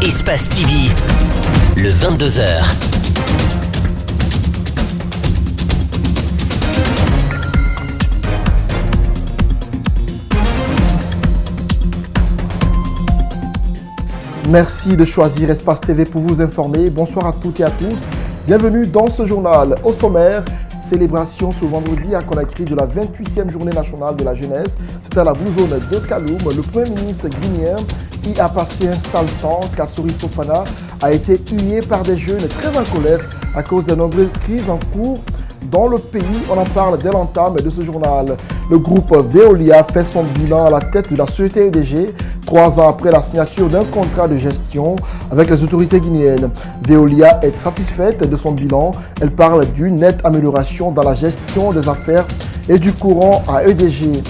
Espace TV, le 22h. Merci de choisir Espace TV pour vous informer. Bonsoir à toutes et à tous. Bienvenue dans ce journal. Au sommaire, célébration ce vendredi à Conakry de la 28e journée nationale de la jeunesse. C'est à la Bouzone de Kaloum. Le Premier ministre guinéen y a passé un sale temps. Kassory Fofana a été hué par des jeunes très en colère à cause des nombreuses crises en cours dans le pays. On en parle dès l'entame de ce journal. Le groupe Veolia fait son bilan à la tête de la société EDG 3 ans après la signature d'un contrat de gestion avec les autorités guinéennes. Veolia est satisfaite de son bilan. Elle parle d'une nette amélioration dans la gestion des affaires et du courant à EDG.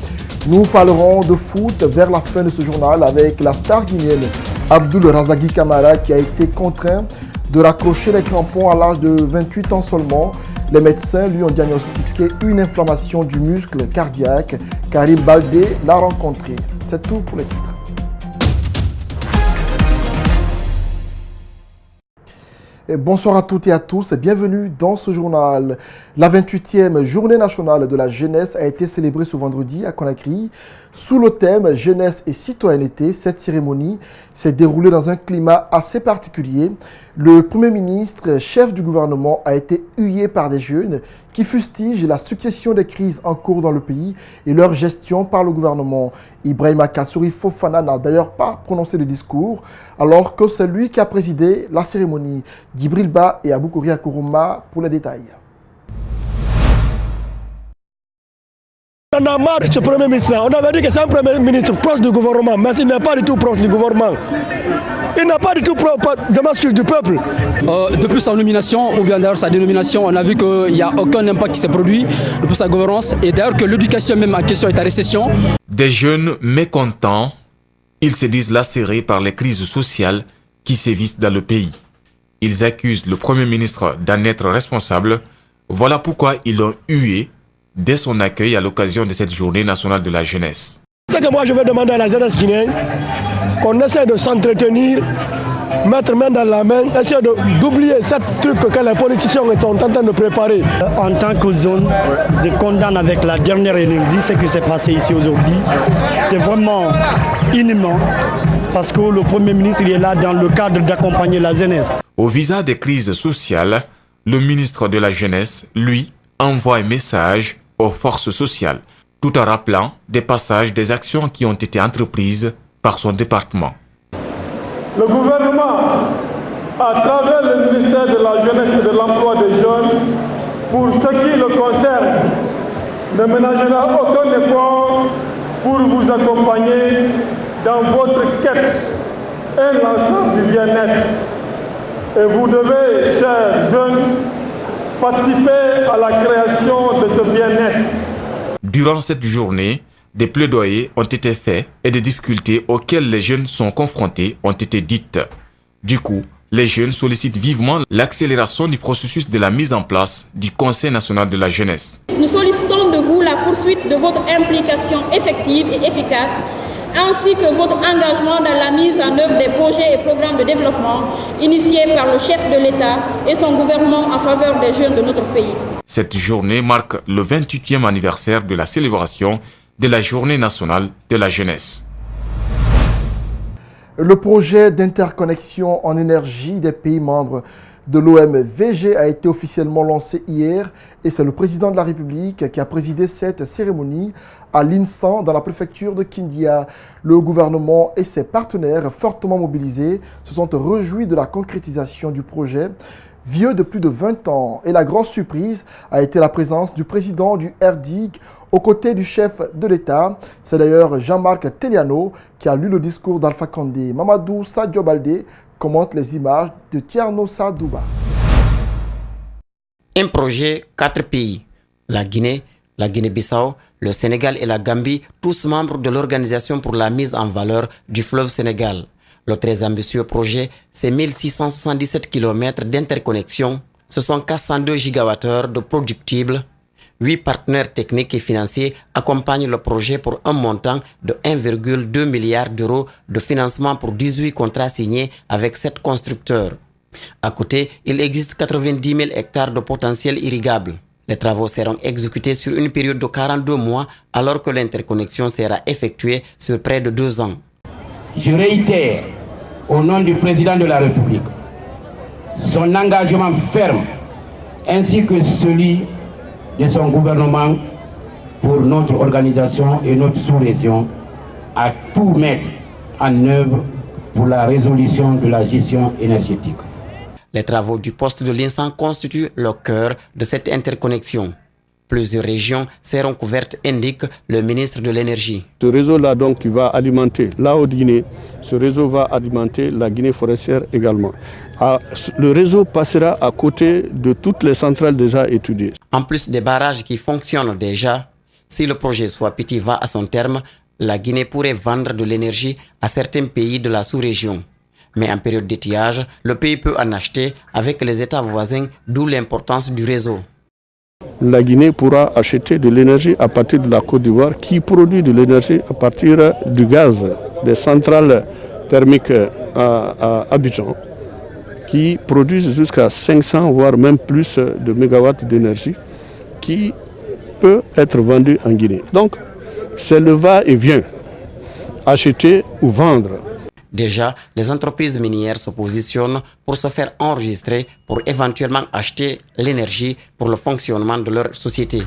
Nous parlerons de foot vers la fin de ce journal avec la star guinéenne Abdoul Razagui Camara qui a été contraint de raccrocher les crampons à l'âge de 28 ans seulement. Les médecins lui ont diagnostiqué une inflammation du muscle cardiaque. Karim Baldé l'a rencontré. C'est tout pour les titres. Et bonsoir à toutes et à tous et bienvenue dans ce journal. La 28e journée nationale de la jeunesse a été célébrée ce vendredi à Conakry. Sous le thème jeunesse et citoyenneté, cette cérémonie s'est déroulée dans un climat assez particulier. Le Premier ministre, chef du gouvernement, a été hué par des jeunes qui fustigent la succession des crises en cours dans le pays et leur gestion par le gouvernement. Ibrahima Kassory Fofana n'a d'ailleurs pas prononcé de discours, alors que c'est lui qui a présidé la cérémonie. Djibril Ba et Aboukoury Akourouma pour les détails. On a marre de ce Premier ministre. On avait dit que c'est un Premier ministre proche du gouvernement, mais il n'est pas du tout proche du gouvernement. Il n'a pas du tout de masque du peuple. Depuis sa nomination, ou bien d'ailleurs sa dénomination, on a vu qu'il n'y a aucun impact qui s'est produit depuis sa gouvernance. Et d'ailleurs que l'éducation même en question est en récession. Des jeunes mécontents, ils se disent lacérés par les crises sociales qui sévissent dans le pays. Ils accusent le Premier ministre d'en être responsable. Voilà pourquoi ils l'ont hué dès son accueil à l'occasion de cette journée nationale de la jeunesse. C'est que moi je vais demander à la jeunesse guinéenne qu'on essaie de s'entretenir, mettre main dans la main, essayer d'oublier ce truc que les politiciens sont en train de préparer. En tant que zone, je condamne avec la dernière énergie ce qui s'est passé ici aujourd'hui. C'est vraiment inhumain parce que le Premier ministre il est là dans le cadre d'accompagner la jeunesse. Au visage des crises sociales, le ministre de la jeunesse, lui, envoie un message aux forces sociales, tout en rappelant des passages des actions qui ont été entreprises par son département. Le gouvernement, à travers le ministère de la Jeunesse et de l'Emploi des Jeunes, pour ce qui le concerne, ne ménagera aucun effort pour vous accompagner dans votre quête et l'ensemble du bien-être. Et vous devez, chers jeunes, participer à la création de ce bien-être. Durant cette journée, des plaidoyers ont été faits et des difficultés auxquelles les jeunes sont confrontés ont été dites. Du coup, les jeunes sollicitent vivement l'accélération du processus de la mise en place du Conseil national de la jeunesse. Nous sollicitons de vous la poursuite de votre implication effective et efficace, ainsi que votre engagement dans la mise en œuvre des projets et programmes de développement initiés par le chef de l'État et son gouvernement en faveur des jeunes de notre pays. Cette journée marque le 28e anniversaire de la célébration de la Journée nationale de la jeunesse. Le projet d'interconnexion en énergie des pays membres de l'OMVG a été officiellement lancé hier et c'est le président de la République qui a présidé cette cérémonie à l'Insan dans la préfecture de Kindia. Le gouvernement et ses partenaires fortement mobilisés se sont réjouis de la concrétisation du projet vieux de plus de 20 ans. Et la grande surprise a été la présence du président du RDIC aux côtés du chef de l'État. C'est d'ailleurs Jean-Marc Teliano qui a lu le discours d'Alpha Condé. Mamadou Sadio Baldé commente les images de Tierno Sadouba. Un projet, 4 pays, la Guinée, la Guinée-Bissau, le Sénégal et la Gambie, tous membres de l'Organisation pour la mise en valeur du fleuve Sénégal. Le très ambitieux projet, c'est 1677 km d'interconnexion. Ce sont 402 gigawattheures de productibles, 8 partenaires techniques et financiers accompagnent le projet pour un montant de 1,2 milliard d'euros de financement pour 18 contrats signés avec 7 constructeurs. À côté, il existe 90 000 hectares de potentiel irrigable. Les travaux seront exécutés sur une période de 42 mois alors que l'interconnexion sera effectuée sur près de 2 ans. Je réitère au nom du président de la République son engagement ferme ainsi que celui de son gouvernement pour notre organisation et notre sous-région à tout mettre en œuvre pour la résolution de la gestion énergétique. Les travaux du poste de l'INSAN constituent le cœur de cette interconnexion. Plusieurs régions seront couvertes, indique le ministre de l'Énergie. Ce réseau-là donc qui va alimenter la Haute-Guinée, ce réseau va alimenter la Guinée forestière également. Le réseau passera à côté de toutes les centrales déjà étudiées. En plus des barrages qui fonctionnent déjà, si le projet Soit Petit va à son terme, la Guinée pourrait vendre de l'énergie à certains pays de la sous-région. Mais en période d'étiage, le pays peut en acheter avec les États voisins, d'où l'importance du réseau. La Guinée pourra acheter de l'énergie à partir de la Côte d'Ivoire qui produit de l'énergie à partir du gaz des centrales thermiques à Abidjan qui produisent jusqu'à 500 voire même plus de mégawatts d'énergie qui peut être vendue en Guinée. Donc c'est le va-et-vient, acheter ou vendre. Déjà, les entreprises minières se positionnent pour se faire enregistrer pour éventuellement acheter l'énergie pour le fonctionnement de leur société.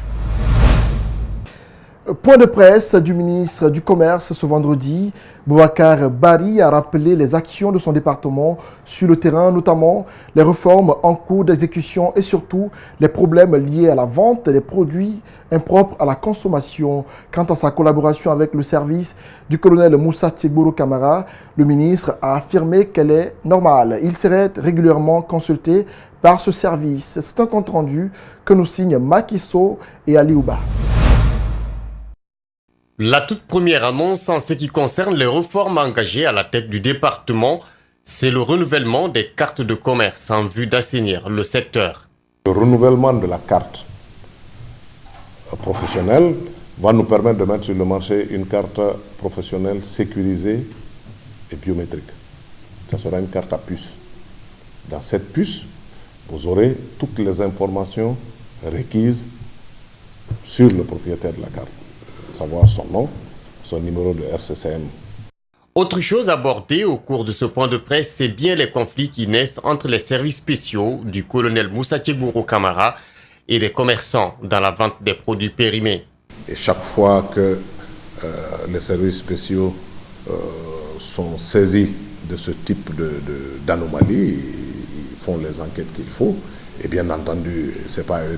Point de presse du ministre du Commerce ce vendredi. Boubacar Bari a rappelé les actions de son département sur le terrain, notamment les réformes en cours d'exécution et surtout les problèmes liés à la vente des produits impropres à la consommation. Quant à sa collaboration avec le service du colonel Moussa Tchegboro Kamara, le ministre a affirmé qu'elle est normale. Il serait régulièrement consulté par ce service. C'est un compte rendu que nous signent Makiso et Aliouba. La toute première annonce en ce qui concerne les réformes engagées à la tête du département, c'est le renouvellement des cartes de commerce en vue d'assainir le secteur. Le renouvellement de la carte professionnelle va nous permettre de mettre sur le marché une carte professionnelle sécurisée et biométrique. Ce sera une carte à puce. Dans cette puce, vous aurez toutes les informations requises sur le propriétaire de la carte. Savoir son nom, son numéro de RCCM. Autre chose abordée au cours de ce point de presse, c'est bien les conflits qui naissent entre les services spéciaux du colonel Moussa Tchegboro Kamara et les commerçants dans la vente des produits périmés. Et chaque fois que les services spéciaux sont saisis de ce type d'anomalie, ils font les enquêtes qu'il faut. Et bien entendu, ce n'est pas à eux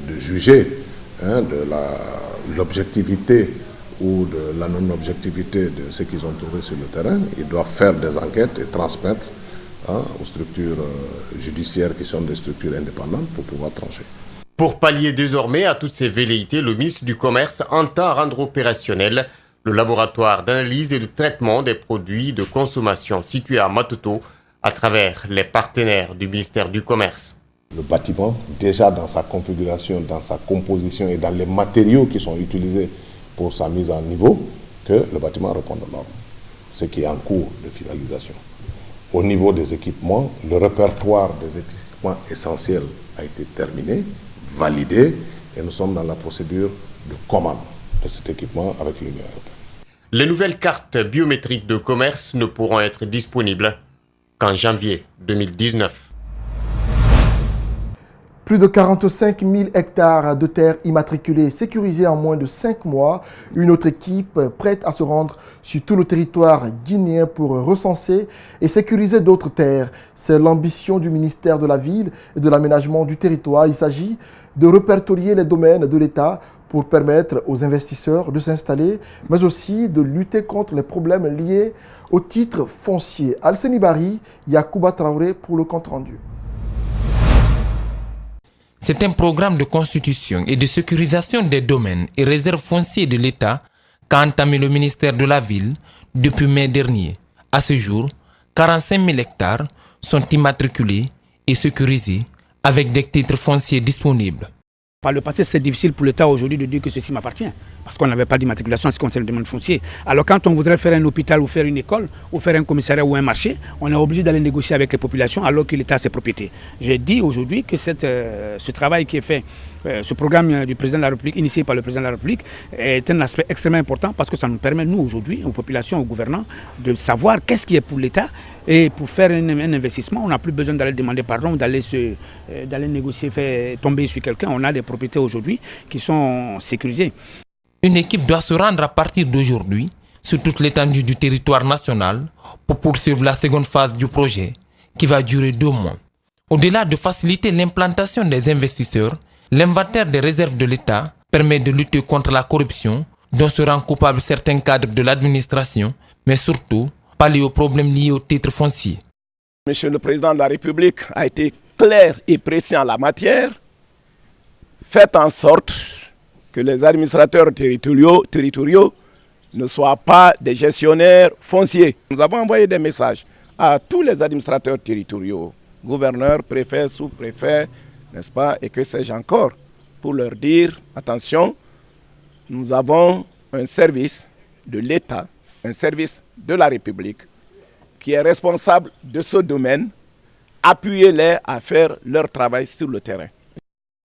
de juger de l'objectivité ou de la non-objectivité de ce qu'ils ont trouvé sur le terrain. Ils doivent faire des enquêtes et transmettre aux structures judiciaires qui sont des structures indépendantes pour pouvoir trancher. Pour pallier désormais à toutes ces velléités, le ministre du Commerce entend rendre opérationnel le laboratoire d'analyse et de traitement des produits de consommation situé à Matoto à travers les partenaires du ministère du Commerce. Le bâtiment, déjà dans sa configuration, dans sa composition et dans les matériaux qui sont utilisés pour sa mise en niveau, que le bâtiment réponde aux normes, ce qui est en cours de finalisation. Au niveau des équipements, le répertoire des équipements essentiels a été terminé, validé, et nous sommes dans la procédure de commande de cet équipement avec l'Union européenne. Les nouvelles cartes biométriques de commerce ne pourront être disponibles qu'en janvier 2019. Plus de 45 000 hectares de terres immatriculées sécurisées en moins de 5 mois. Une autre équipe prête à se rendre sur tout le territoire guinéen pour recenser et sécuriser d'autres terres. C'est l'ambition du ministère de la Ville et de l'Aménagement du territoire. Il s'agit de répertorier les domaines de l'État pour permettre aux investisseurs de s'installer, mais aussi de lutter contre les problèmes liés au titre foncier. Alseni Bari, Yacouba Traoré pour le compte-rendu. C'est un programme de constitution et de sécurisation des domaines et réserves foncières de l'État qu'a entamé le ministère de la Ville depuis mai dernier. À ce jour, 45 000 hectares sont immatriculés et sécurisés avec des titres fonciers disponibles. Par le passé, c'était difficile pour l'État aujourd'hui de dire que ceci m'appartient, parce qu'on n'avait pas d'immatriculation en ce qui concerne le domaine foncier. Alors quand on voudrait faire un hôpital ou faire une école, ou faire un commissariat ou un marché, on est obligé d'aller négocier avec les populations alors que l'État a ses propriétés. J'ai dit aujourd'hui que ce travail qui est fait, ce programme du président de la République, initié par le président de la République, est un aspect extrêmement important parce que ça nous permet, nous aujourd'hui, aux populations, aux gouvernants, de savoir qu'est-ce qui est pour l'État. Et pour faire un investissement, on n'a plus besoin d'aller demander pardon, d'aller négocier, faire tomber sur quelqu'un. On a des propriétés aujourd'hui qui sont sécurisées. Une équipe doit se rendre à partir d'aujourd'hui sur toute l'étendue du territoire national pour poursuivre la seconde phase du projet qui va durer 2 mois. Au-delà de faciliter l'implantation des investisseurs, l'inventaire des réserves de l'État permet de lutter contre la corruption dont se rendent coupables certains cadres de l'administration, mais surtout pallier aux problèmes liés au titre foncier. Monsieur le Président de la République a été clair et précis en la matière. Faites en sorte que les administrateurs territoriaux ne soient pas des gestionnaires fonciers. Nous avons envoyé des messages à tous les administrateurs territoriaux, gouverneurs, préfets, sous-préfets, n'est-ce pas, et que sais-je encore, pour leur dire, attention, nous avons un service de l'État, un service de la République qui est responsable de ce domaine. Appuyez-les à faire leur travail sur le terrain.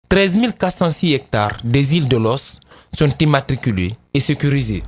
13 406 hectares des îles de l'Os sont immatriculés et sécurisés.